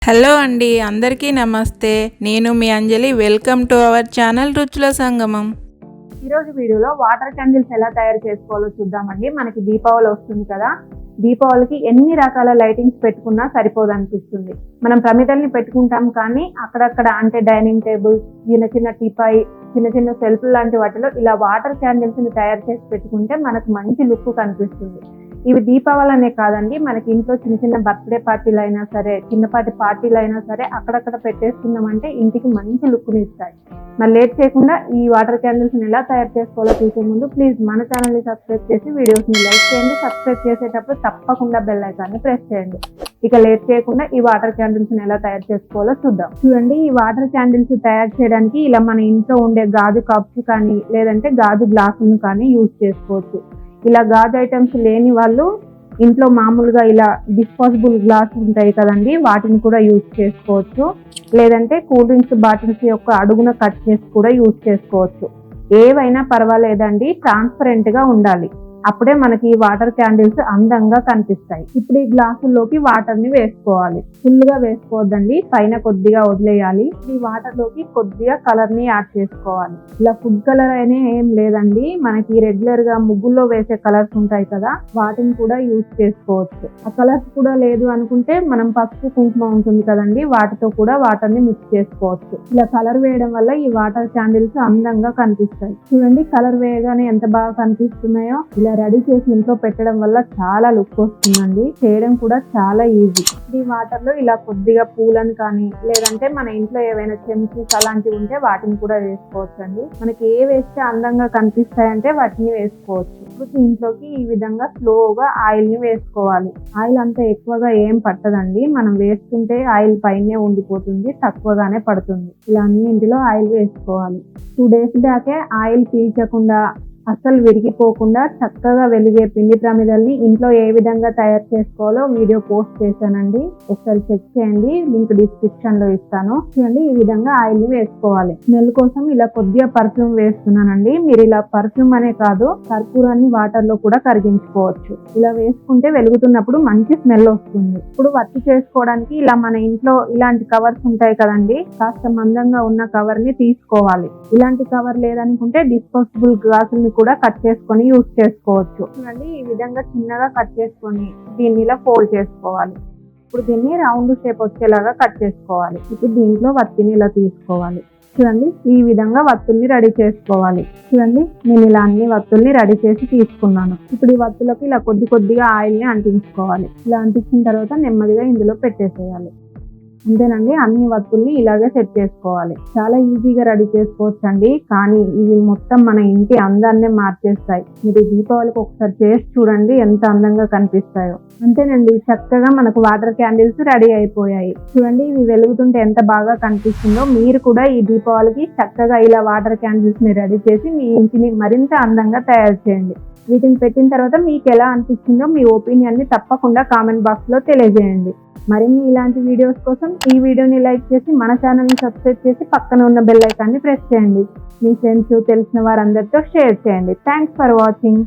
Hello అండి, అందరికీ నమస్తే. నేను మీ అంజలి. వెల్కమ్ టు అవర్ ఛానల్ రుచుల సంగమం. ఈరోజు వీడియోలో వాటర్ క్యాండిల్స్ ఎలా తయారు చేసుకోవాలో చూద్దామండి. మనకి దీపావళి వస్తుంది కదా, దీపావళికి ఎన్ని రకాల లైటింగ్స్ పెట్టుకున్నా సరిపోదు అనిపిస్తుంది. మనం ప్రమిదల్ని పెట్టుకుంటాం కానీ అక్కడక్కడ అంటే డైనింగ్ టేబుల్, చిన్న చిన్న టీపాయ్, చిన్న చిన్న సెల్ఫ్ లాంటి వాటిలో ఇలా వాటర్ క్యాండిల్స్ ని తయారు చేసి పెట్టుకుంటే మనకు మంచి లుక్ కనిపిస్తుంది. ఇవి దీపావళి అనే కాదండి, మనకి ఇంట్లో చిన్న చిన్న బర్త్డే పార్టీలు అయినా సరే, చిన్నపాటి పార్టీలు అయినా సరే అక్కడక్కడ పెట్టేసుకున్నామంటే ఇంటికి మంచి లుక్ని ఇస్తాయి. మరి లేట్ చేయకుండా ఈ వాటర్ క్యాండిల్స్ ని ఎలా తయారు చేసుకోవాలో చూసే ముందు ప్లీజ్ మన ఛానల్ ని సబ్స్క్రైబ్ చేసి వీడియోస్ ని లైక్ చేయండి. సబ్స్క్రైబ్ చేసేటప్పుడు తప్పకుండా బెల్ ఐకాన్ ని ప్రెస్ చేయండి. ఇక లేట్ చేయకుండా ఈ వాటర్ క్యాండిల్స్ ని ఎలా తయారు చేసుకోవాలో చూద్దాం. చూడండి, ఈ వాటర్ క్యాండిల్స్ తయారు చేయడానికి ఇలా మన ఇంట్లో ఉండే గాజు కప్స్ కానీ లేదంటే గాజు గ్లాసులను కానీ యూజ్ చేసుకోవచ్చు. ఇలా గాజు ఐటమ్స్ లేని వాళ్ళు ఇంట్లో మామూలుగా ఇలా డిస్పోజబుల్ గ్లాస్ ఉంటాయి కదండి, వాటిని కూడా యూజ్ చేసుకోవచ్చు. లేదంటే కూల్ డ్రింక్స్ బాటిల్స్ యొక్క అడుగున కట్ చేసి కూడా యూజ్ చేసుకోవచ్చు. ఏవైనా పర్వాలేదండి, ట్రాన్స్పరెంట్ గా ఉండాలి. అప్పుడే మనకి ఈ వాటర్ క్యాండిల్స్ అందంగా కనిపిస్తాయి. ఇప్పుడు ఈ గ్లాసుల్లోకి వాటర్ ని వేసుకోవాలి. ఫుల్ గా వేసుకోవద్దండి, పైన కొద్దిగా వదిలేయాలి. ఈ వాటర్ లోకి కొద్దిగా కలర్ ని యాడ్ చేసుకోవాలి. ఇలా ఫుడ్ కలర్ అయినా ఏం లేదండి, మనకి రెగ్యులర్ గా ముగ్గుల్లో వేసే కలర్స్ ఉంటాయి కదా, వాటిని కూడా యూజ్ చేసుకోవచ్చు. ఆ కలర్స్ కూడా లేదు అనుకుంటే మనం పసుపు కుంకుమ ఉంటుంది కదండి, వాటితో కూడా వాటర్ ని మిక్స్ చేసుకోవచ్చు. ఇలా కలర్ వేయడం వల్ల ఈ వాటర్ క్యాండిల్స్ అందంగా కనిపిస్తాయి. చూడండి, కలర్ వేయగానే ఎంత బాగా కనిపిస్తున్నాయో. ఇలా రెడీ చేసి ఇంట్లో పెట్టడం వల్ల చాలా లుక్ వస్తుందండి. చేయడం కూడా చాలా ఈజీ. ఈ వాటర్ లో ఇలా కొద్దిగా పూలను కానీ లేదంటే మన ఇంట్లో ఏవైనా చెంచీస్ అలాంటివి ఉంటే వాటిని కూడా వేసుకోవచ్చు అండి. మనకి ఏ వేస్తే అందంగా కనిపిస్తాయంటే వాటిని వేసుకోవచ్చు. ఇప్పుడు ఇంట్లోకి ఈ విధంగా స్లోగా ఆయిల్ ని వేసుకోవాలి. ఆయిల్ అంత ఎక్కువగా ఏం పట్టదండి, మనం వేసుకుంటే ఆయిల్ పైనే ఉండిపోతుంది, తక్కువగానే పడుతుంది. ఇలా అన్నింటిలో ఆయిల్ వేసుకోవాలి. 2 days బ్యాకే ఆయిల్ పీల్చకుండా అస్సలు విరిగిపోకుండా చక్కగా వెలిగే పిండి ప్రమిదల్ని ఇంట్లో ఏ విధంగా తయారు చేసుకోవాలో వీడియో పోస్ట్ చేశానండి, ఒకసారి చెక్ చేయండి. లింక్ డిస్క్రిప్షన్ లో ఇస్తాను. చూడండి, ఈ విధంగా ఆయిల్ ని వేసుకోవాలి. స్మెల్ కోసం ఇలా కొద్దిగా పర్ఫ్యూమ్ వేస్తున్నానండి. మీరు ఇలా పర్ఫ్యూమ్ అనే కాదు, కర్పూరాన్ని వాటర్ లో కూడా కరిగించుకోవచ్చు. ఇలా వేసుకుంటే వెలుగుతున్నప్పుడు మంచి స్మెల్ వస్తుంది. ఇప్పుడు వర్క్ చేసుకోవడానికి ఇలా మన ఇంట్లో ఇలాంటి కవర్స్ ఉంటాయి కదండి, కాస్త మందంగా ఉన్న కవర్ ని తీసుకోవాలి. ఇలాంటి కవర్ లేదనుకుంటే డిస్పోజబుల్ గ్లాసుల్ని కూడా కట్ చేసుకొని యూజ్ చేసుకోవచ్చు. చూడండి, ఈ విధంగా చిన్నగా కట్ చేసుకొని దీన్ని ఇలా ఫోల్డ్ చేసుకోవాలి. ఇప్పుడు దీన్ని రౌండ్ షేప్ వచ్చేలాగా కట్ చేసుకోవాలి. ఇప్పుడు దీంట్లో వత్తిని ఇలా తీసుకోవాలి. చూడండి, ఈ విధంగా వత్తుల్ని రెడీ చేసుకోవాలి. చూడండి, నేను ఇలా అన్ని వత్తుల్ని రెడీ చేసి తీసుకున్నాను. ఇప్పుడు ఈ వత్తులకి ఇలా కొద్దిగా ఆయిల్ ని అంటించుకోవాలి. ఇలా అంటించిన తర్వాత నెమ్మదిగా ఇందులో పెట్టేసేయాలి. అంతేనండి, అన్ని వత్తుల్ని ఇలాగే సెట్ చేసుకోవాలి. చాలా ఈజీగా రెడీ చేసుకోవచ్చు అండి, కానీ ఇవి మొత్తం మన ఇంటి అందాన్నే మార్చేస్తాయి. మీరు దీపావళికి ఒకసారి చేసి చూడండి ఎంత అందంగా కనిపిస్తాయో. అంతేనండి, చక్కగా మనకు వాటర్ క్యాండిల్స్ రెడీ అయిపోయాయి. చూడండి, ఇవి వెలుగుతుంటే ఎంత బాగా కనిపిస్తుందో. మీరు కూడా ఈ దీపావళికి చక్కగా ఇలా వాటర్ క్యాండిల్స్ ని రెడీ చేసి మీ ఇంటిని మరింత అందంగా తయారు చేయండి. వీటిని పెట్టిన తర్వాత మీకు ఎలా అనిపించిందో మీ ఒపీనియన్ ని తప్పకుండా కామెంట్ బాక్స్ లో తెలియజేయండి. మరిన్ని ఇలాంటి వీడియోస్ కోసం ఈ వీడియోని లైక్ చేసి మన ఛానల్ ని సబ్స్క్రైబ్ చేసి పక్కన ఉన్న బెల్ ఐకాన్ ని ప్రెస్ చేయండి. మీ ఫ్రెండ్స్, తెలిసిన వారందరితో షేర్ చేయండి. Thanks for watching.